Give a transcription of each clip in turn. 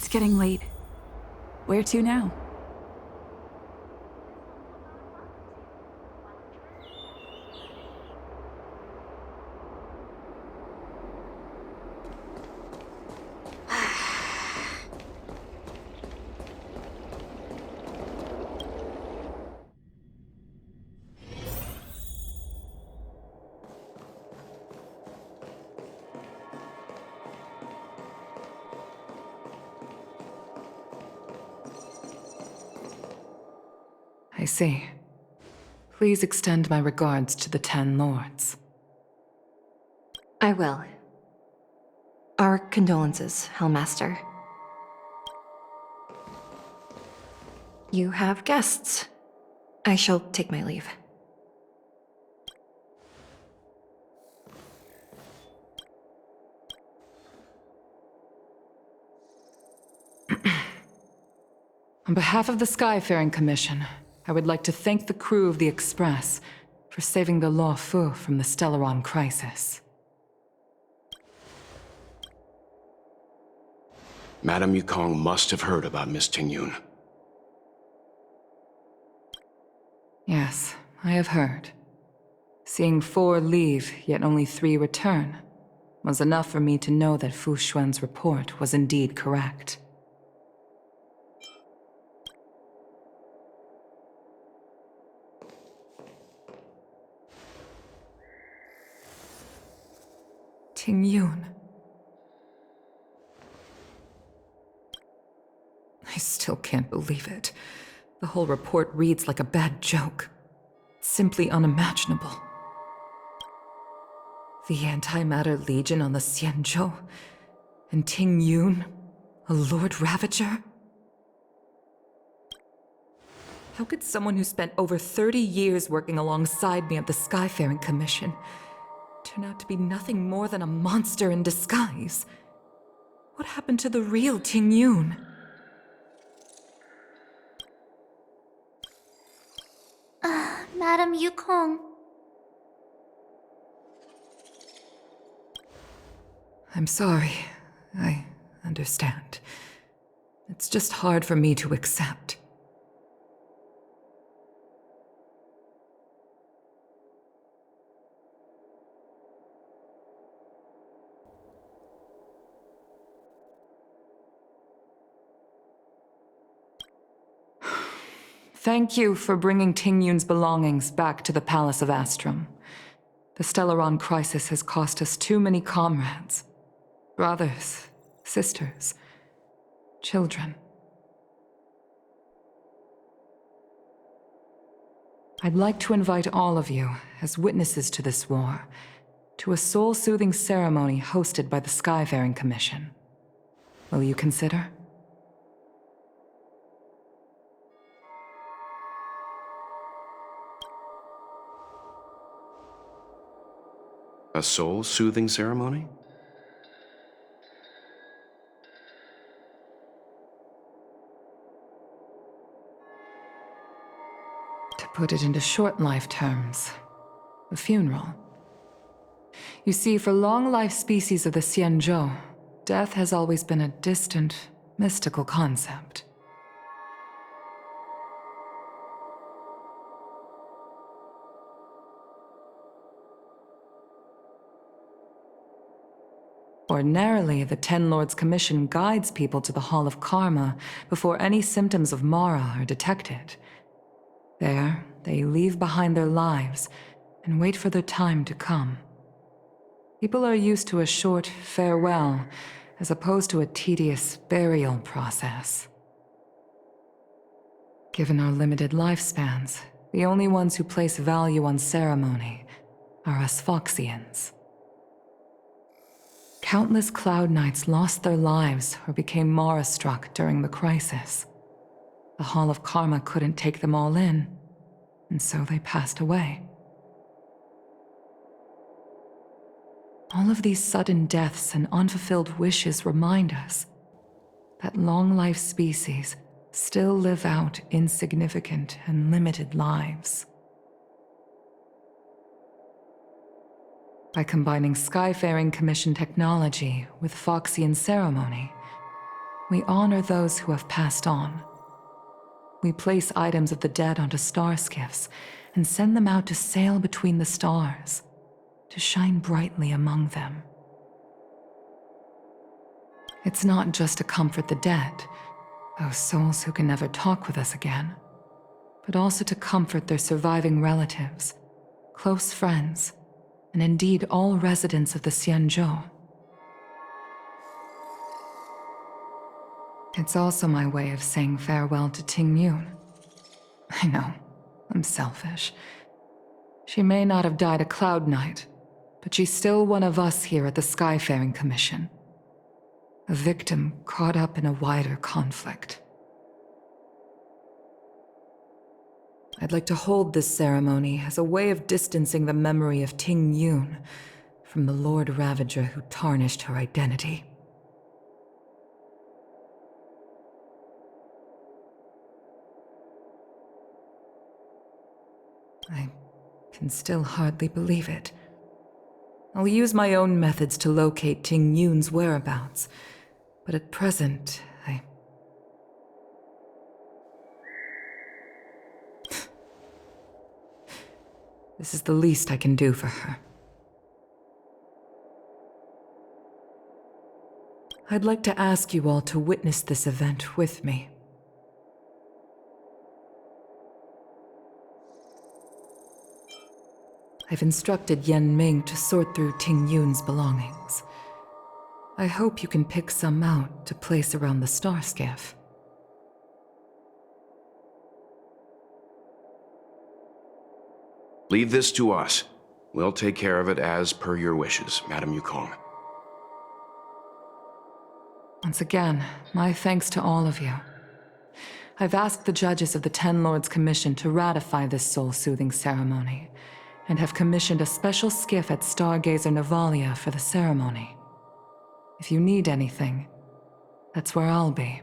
It's getting late. Where to now? I see. Please extend my regards to the 10 lords. I will. Our condolences, Hellmaster. You have guests. I shall take my leave. On behalf of the Skyfaring Commission, I would like to thank the crew of the Express for saving the Law Fu from the Stellaron crisis. Madame Yukong must have heard about Miss Tingyun. Yes, I have heard. Seeing 4 leave, yet only 3 return, was enough for me to know that Fu Xuan's report was indeed correct. Tingyun. I still can't believe it. The whole report reads like a bad joke. Simply unimaginable. The Antimatter Legion on the Xianzhou, and Tingyun, a Lord Ravager? How could someone who spent over 30 years working alongside me at the Skyfaring Commission turn out to be nothing more than a monster in disguise? What happened to the real Tingyun? Madame Yukong. I'm sorry. I understand. It's just hard for me to accept. Thank you for bringing Tingyun's belongings back to the Palace of Astrum. The Stellaron crisis has cost us too many comrades. Brothers, sisters, children. I'd like to invite all of you, as witnesses to this war, to a soul-soothing ceremony hosted by the Skyfaring Commission. Will you consider? A soul-soothing ceremony? To put it into short life terms, a funeral. You see, for long-life species of the Xianzhou, death has always been a distant, mystical concept. Ordinarily, the 10 Lords Commission guides people to the Hall of Karma before any symptoms of Mara are detected. There, they leave behind their lives and wait for their time to come. People are used to a short farewell as opposed to a tedious burial process. Given our limited lifespans, the only ones who place value on ceremony are us Foxians. Countless Cloud Knights lost their lives or became Mara-struck during the crisis. The Hall of Karma couldn't take them all in, and so they passed away. All of these sudden deaths and unfulfilled wishes remind us that long-life species still live out insignificant and limited lives. By combining Skyfaring Commission technology with Foxian ceremony, We honor those who have passed on. We place items of the dead onto star skiffs and send them out to sail between the stars, to shine brightly among them. It's not just to comfort the dead, those souls who can never talk with us again, but also to comfort their surviving relatives, close friends, and indeed all residents of the Xianzhou. It's also my way of saying farewell to Tingyun. I know, I'm selfish. She may not have died a cloud knight, but she's still one of us here at the Skyfaring Commission. A victim caught up in a wider conflict. I'd like to hold this ceremony as a way of distancing the memory of Tingyun from the Lord Ravager who tarnished her identity. I can still hardly believe it. I'll use my own methods to locate Tingyun's whereabouts, but at present, This is the least I can do for her. I'd like to ask you all to witness this event with me. I've instructed Yen Ming to sort through Tingyun's belongings. I hope you can pick some out to place around the star skiff. Leave this to us. We'll take care of it as per your wishes, Madam Yukong. Once again, my thanks to all of you. I've asked the judges of the Ten Lords Commission to ratify this soul-soothing ceremony, and have commissioned a special skiff at Stargazer Navalia for the ceremony. If you need anything, that's where I'll be.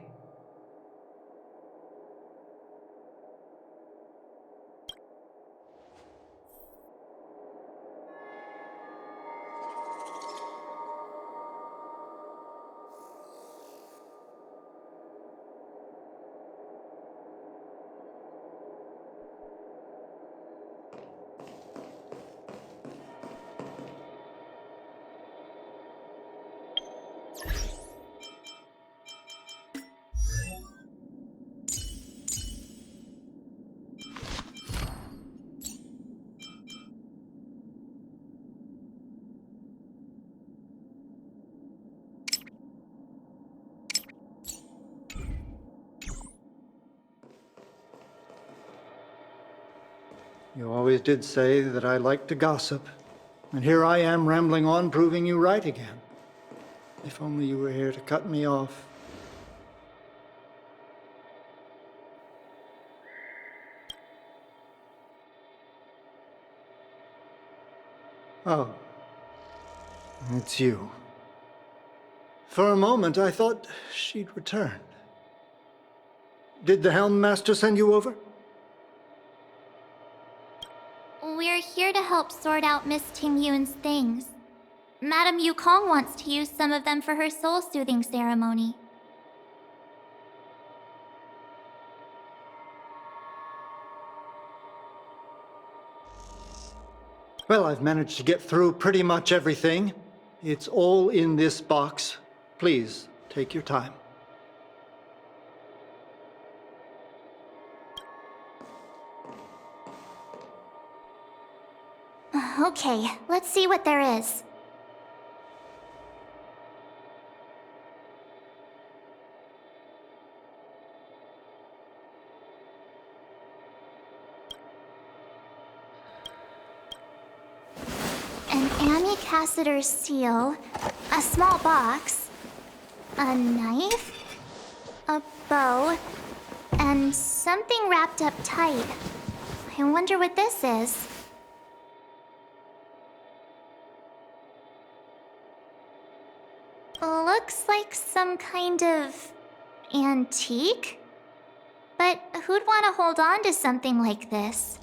You always did say that I liked to gossip, and here I am rambling on, proving you right again. If only you were here to cut me off. Oh, it's you. For a moment, I thought she'd returned. Did the Helm Master send you over? We're here to help sort out Miss Tingyun's things. Madam Yukong wants to use some of them for her soul-soothing ceremony. Well, I've managed to get through pretty much everything. It's all in this box. Please, take your time. Okay, let's see what there is. An Amicassator's seal, a small box, a knife, a bow, and something wrapped up tight. I wonder what this is. Looks like some kind of antique? But who'd want to hold on to something like this?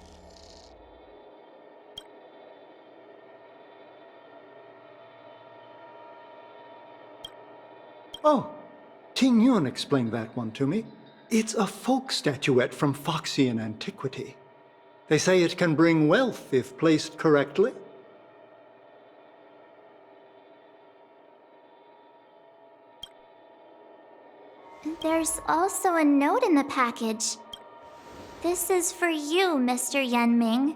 Oh, Tingyun explained that one to me. It's a folk statuette from Foxian antiquity. They say it can bring wealth if placed correctly. There's also a note in the package. This is for you, Mr. Yenming.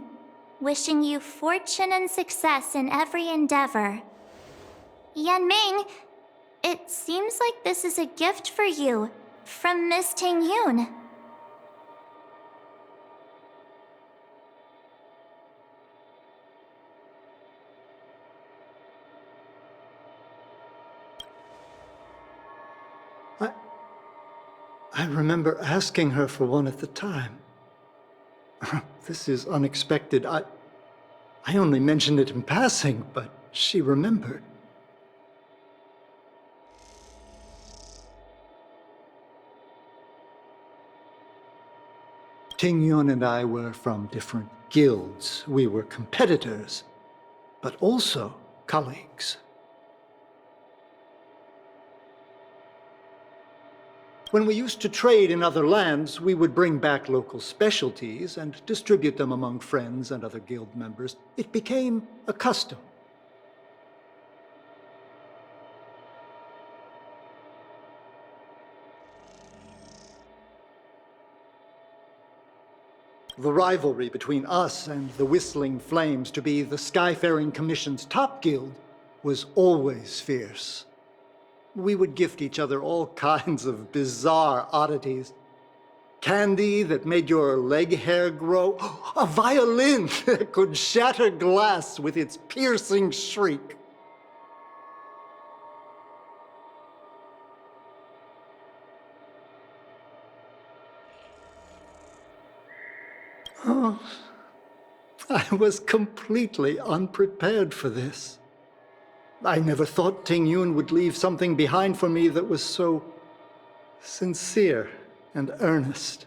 Wishing you fortune and success in every endeavor. Yenming, it seems like this is a gift for you from Miss Tingyun. I remember asking her for one at the time. This is unexpected. I only mentioned it in passing, but she remembered. Tingyun and I were from different guilds. We were competitors, but also colleagues. When we used to trade in other lands, we would bring back local specialties and distribute them among friends and other guild members. It became a custom. The rivalry between us and the Whistling Flames, to be the Skyfaring Commission's top guild, was always fierce. We would gift each other all kinds of bizarre oddities. Candy that made your leg hair grow. A violin that could shatter glass with its piercing shriek. Oh, I was completely unprepared for this. I never thought Tingyun would leave something behind for me that was so sincere and earnest.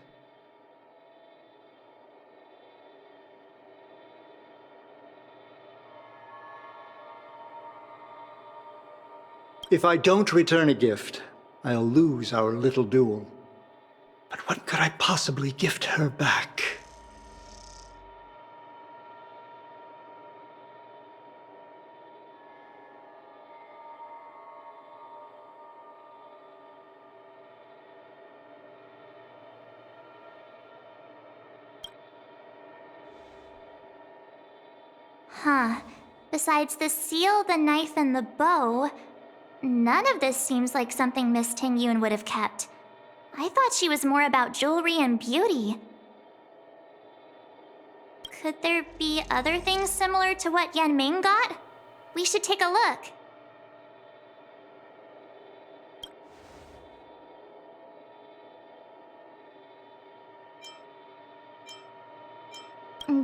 If I don't return a gift, I'll lose our little duel. But what could I possibly gift her back? Huh. Besides the seal, the knife, and the bow, none of this seems like something Miss Tingyun would have kept. I thought she was more about jewelry and beauty. Could there be other things similar to what Yenming got? We should take a look.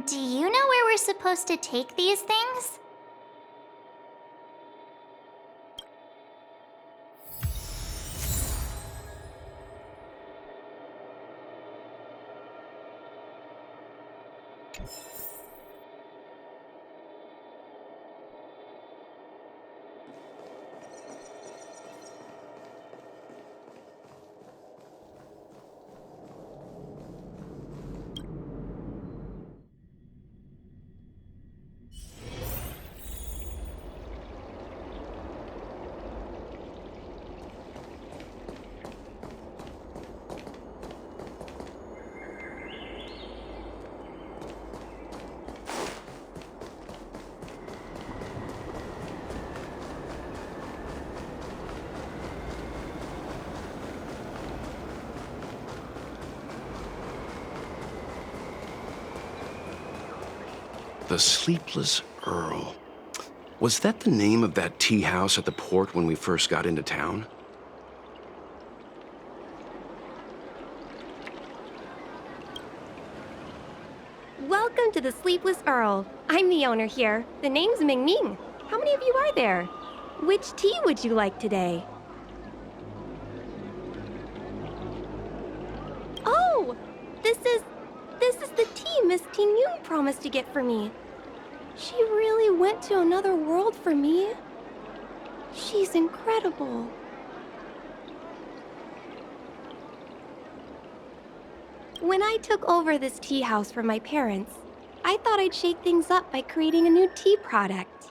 Do you know where we're supposed to take these things? The Sleepless Earl. Was that the name of that tea house at the port when we first got into town? Welcome to the Sleepless Earl. I'm the owner here. The name's Ming Ming. How many of you are there? Which tea would you like today? Oh! This is the tea Miss Tingyun promised to get for me. She really went to another world for me. She's incredible. When I took over this tea house from my parents, I thought I'd shake things up by creating a new tea product.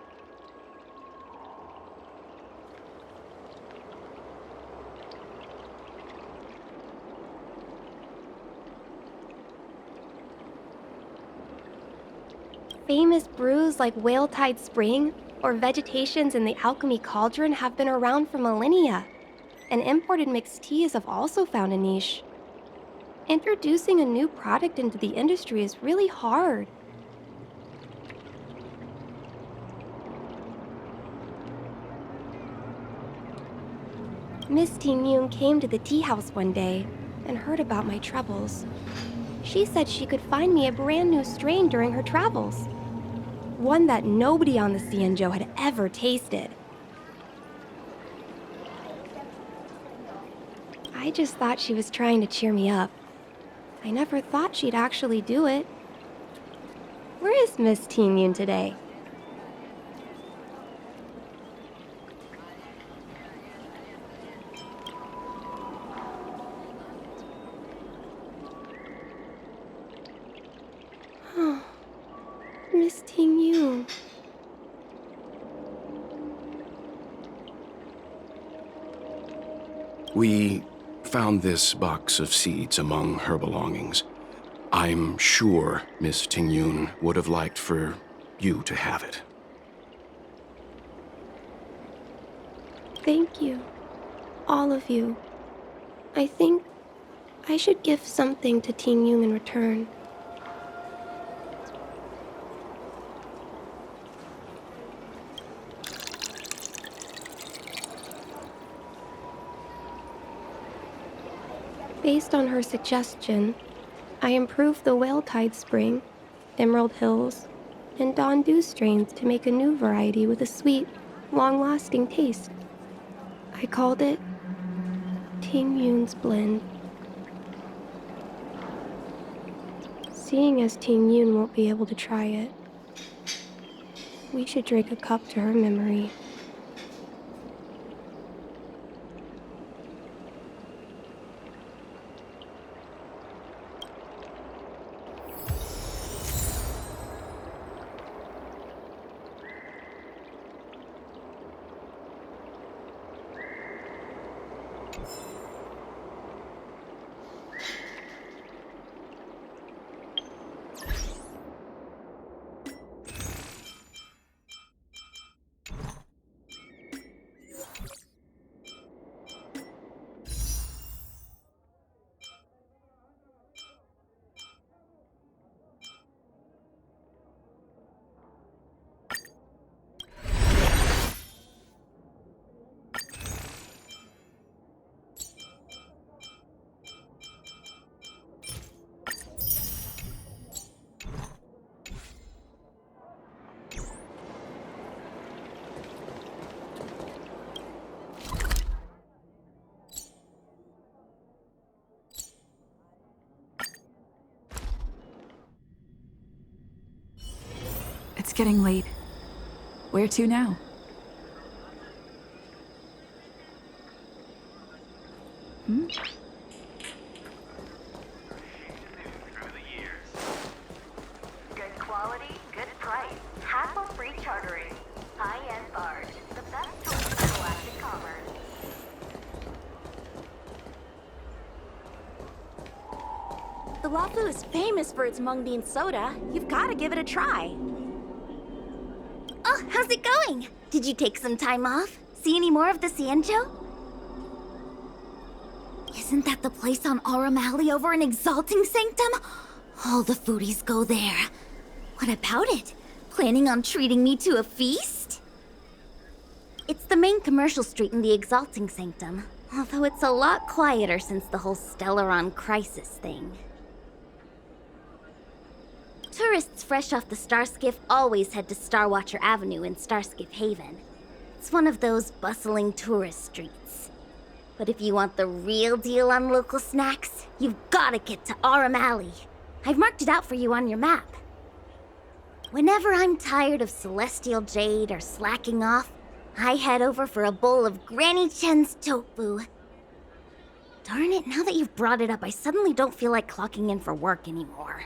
Famous brews like Whale Tide Spring or vegetations in the Alchemy Cauldron have been around for millennia, and imported mixed teas have also found a niche. Introducing a new product into the industry is really hard. Miss Tingyun came to the tea house one day and heard about my troubles. She said she could find me a brand new strain during her travels. One that nobody on the Xianzhou had ever tasted. I just thought she was trying to cheer me up. I never thought she'd actually do it. Where is Miss Tingyun today? Miss Tingyun. We found this box of seeds among her belongings. I'm sure Miss Tingyun would have liked for you to have it. Thank you. All of you. I think I should give something to Tingyun in return. Based on her suggestion, I improved the Whale Tide Spring, Emerald Hills, and Dawn Dew strains to make a new variety with a sweet, long-lasting taste. I called it Tingyun's Blend. Seeing as Tingyun won't be able to try it, we should drink a cup to her memory. It's getting late. Where to now? Good quality, good price. Hassle-free chartering. High-end barge. The best source of galactic commerce. The Wafu is famous for its mung bean soda. You've got to give it a try. Oh, how's it going? Did you take some time off? See any more of the Xianzhou? Isn't that the place on Aurum Alley over in Exalting Sanctum? All the foodies go there. What about it? Planning on treating me to a feast? It's the main commercial street in the Exalting Sanctum, although it's a lot quieter since the whole Stellaron crisis thing. Tourists fresh off the Starskiff always head to Starwatcher Avenue in Starskiff Haven. It's one of those bustling tourist streets. But if you want the real deal on local snacks, you've gotta get to Aurum Alley. I've marked it out for you on your map. Whenever I'm tired of Celestial Jade or slacking off, I head over for a bowl of Granny Chen's tofu. Darn it, now that you've brought it up, I suddenly don't feel like clocking in for work anymore.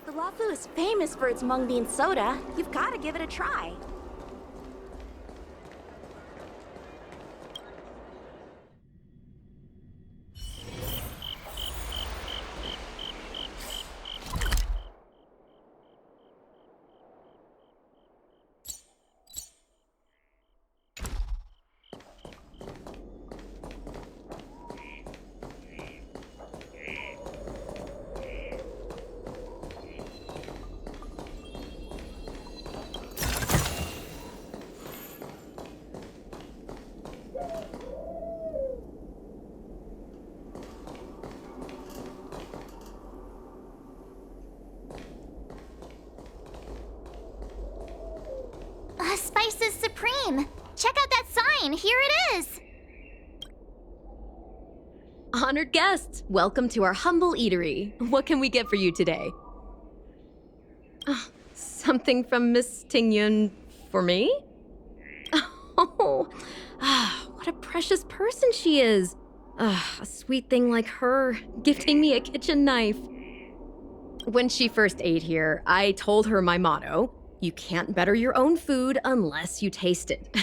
The Lawfu is famous for its mung bean soda. You've got to give it a try. Spice is supreme! Check out that sign! Here it is! Honored guests, welcome to our humble eatery. What can we get for you today? Something from Miss Tingyun for me? Oh, what a precious person she is. A sweet thing like her, gifting me a kitchen knife. When she first ate here, I told her my motto: you can't better your own food unless you taste it.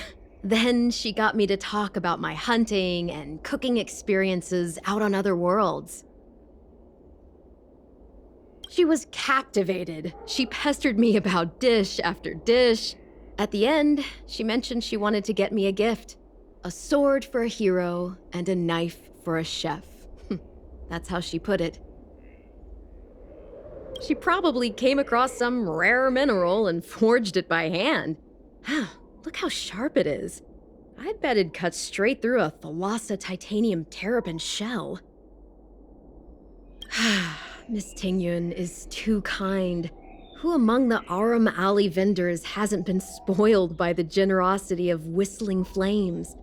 Then she got me to talk about my hunting and cooking experiences out on other worlds. She was captivated. She pestered me about dish after dish. At the end, she mentioned she wanted to get me a gift. A sword for a hero and a knife for a chef. That's how she put it. She probably came across some rare mineral and forged it by hand. Look how sharp it is. I bet it'd cut straight through a Thalassa titanium terrapin shell. Miss Tingyun is too kind. Who among the Aram Alley vendors hasn't been spoiled by the generosity of whistling flames?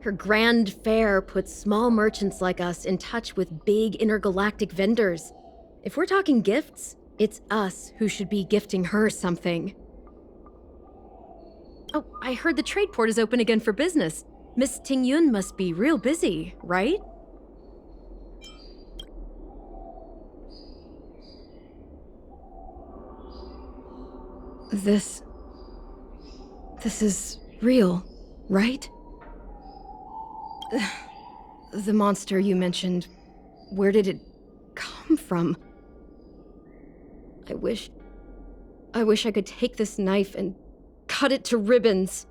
Her grand fare puts small merchants like us in touch with big intergalactic vendors. If we're talking gifts, it's us who should be gifting her something. Oh, I heard the trade port is open again for business. Miss Tingyun must be real busy, right? This is real, right? The monster you mentioned, where did it come from? I wish I could take this knife and cut it to ribbons.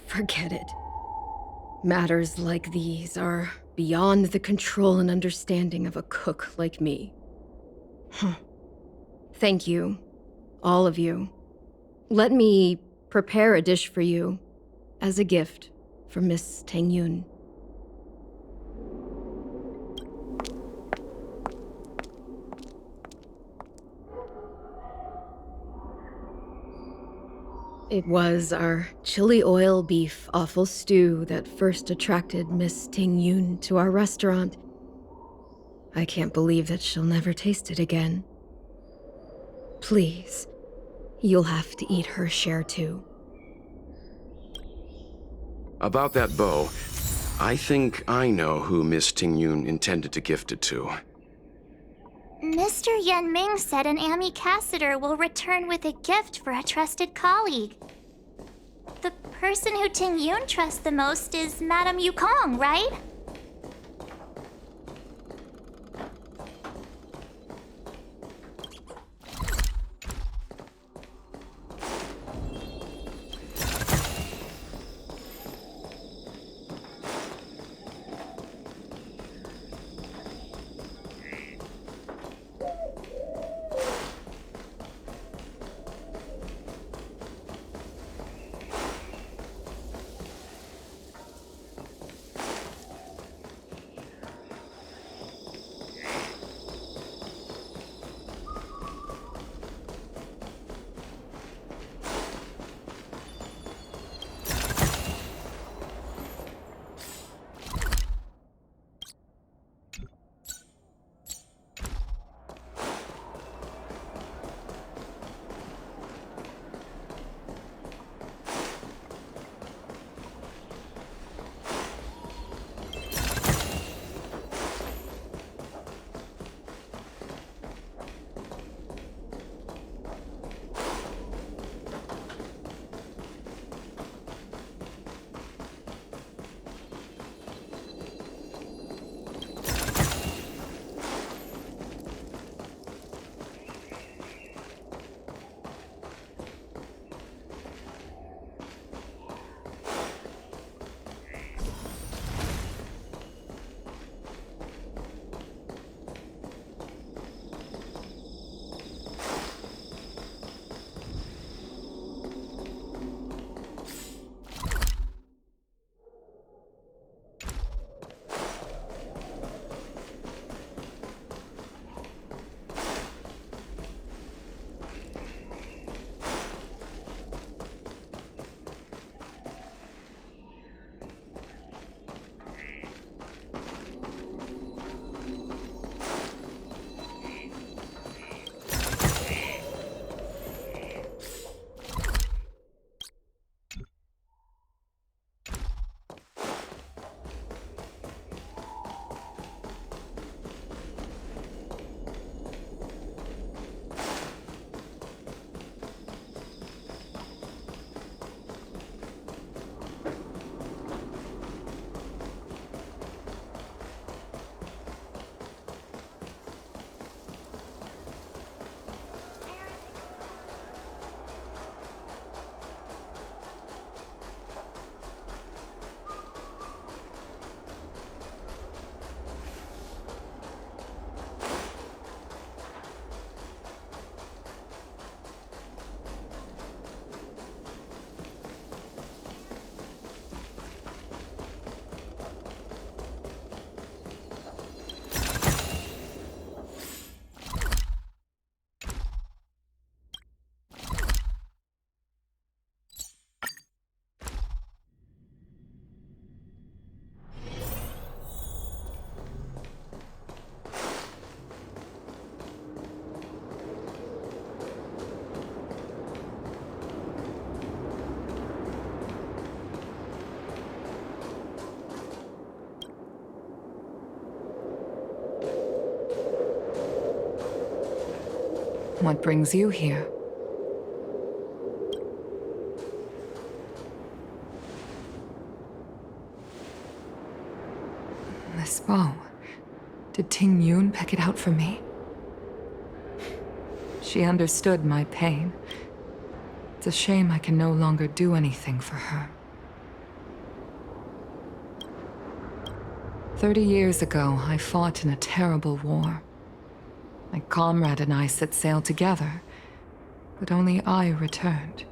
Forget it. Matters like these are beyond the control and understanding of a cook like me. Thank you, all of you. Let me prepare a dish for you as a gift from Miss Tingyun. It was our chili oil beef offal stew that first attracted Miss Tingyun to our restaurant. I can't believe that she'll never taste it again. Please, you'll have to eat her share too. About that bow, I think I know who Miss Tingyun intended to gift it to. Mr. Yen Ming said an ambassador will return with a gift for a trusted colleague. The person who Tingyun trusts the most is Madame Yukong, right? What brings you here? This bow. Did Tingyun pick it out for me? She understood my pain. It's a shame I can no longer do anything for her. 30 years ago, I fought in a terrible war. My comrade and I set sail together, but only I returned.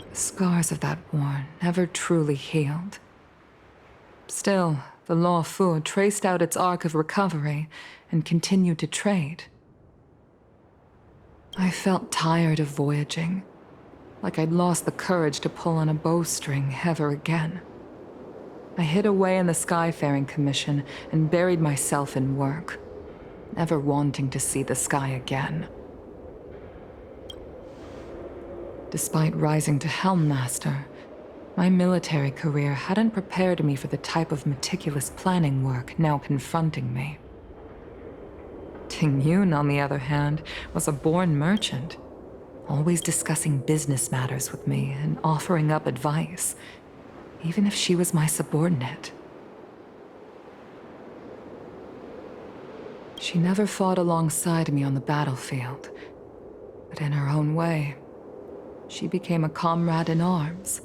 The scars of that war never truly healed. Still, the Law Fu traced out its arc of recovery and continued to trade. I felt tired of voyaging, like I'd lost the courage to pull on a bowstring ever again. I hid away in the Skyfaring Commission and buried myself in work, never wanting to see the sky again. Despite rising to Helm Master, my military career hadn't prepared me for the type of meticulous planning work now confronting me. Tingyun, on the other hand, was a born merchant, always discussing business matters with me and offering up advice, even if she was my subordinate. She never fought alongside me on the battlefield, but in her own way, she became a comrade in arms.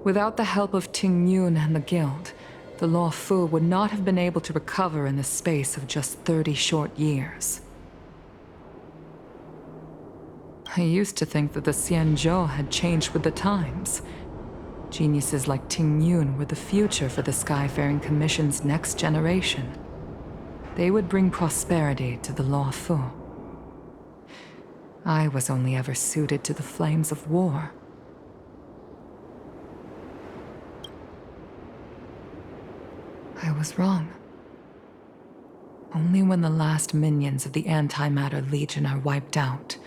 Without the help of Tingyun and the Guild, the Law Fu would not have been able to recover in the space of just 30 short years. I used to think that the Xianzhou had changed with the times. Geniuses like Tingyun were the future for the Skyfaring Commission's next generation. They would bring prosperity to the Law Fu. I was only ever suited to the flames of war. I was wrong. Only when the last minions of the Antimatter Legion are wiped out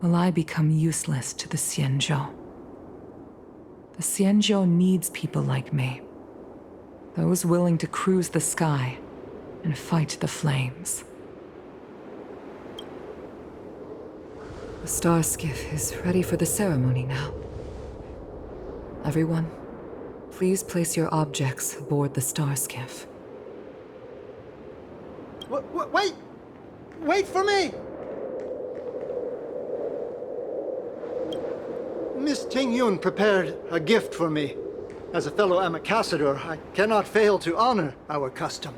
will I become useless to the Xianzhou. The Xianzhou needs people like me, those willing to cruise the sky and fight the flames. The star skiff is ready for the ceremony now. Everyone, please place your objects aboard the star skiff. Wait! Wait for me! Miss Tingyun prepared a gift for me. As a fellow ambassador, I cannot fail to honor our custom.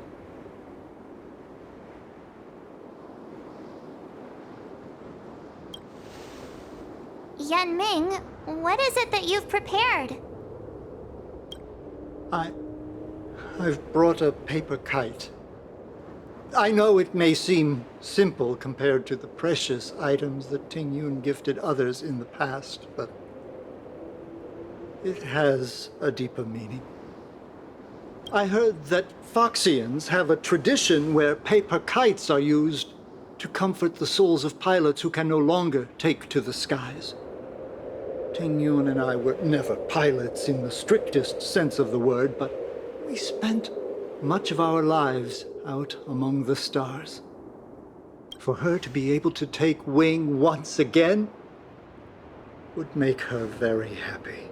Yan Ming, what is it that you've prepared? I've brought a paper kite. I know it may seem simple compared to the precious items that Tingyun gifted others in the past, but it has a deeper meaning. I heard that Foxians have a tradition where paper kites are used to comfort the souls of pilots who can no longer take to the skies. Tingyun and I were never pilots in the strictest sense of the word, but we spent much of our lives out among the stars. For her to be able to take wing once again would make her very happy.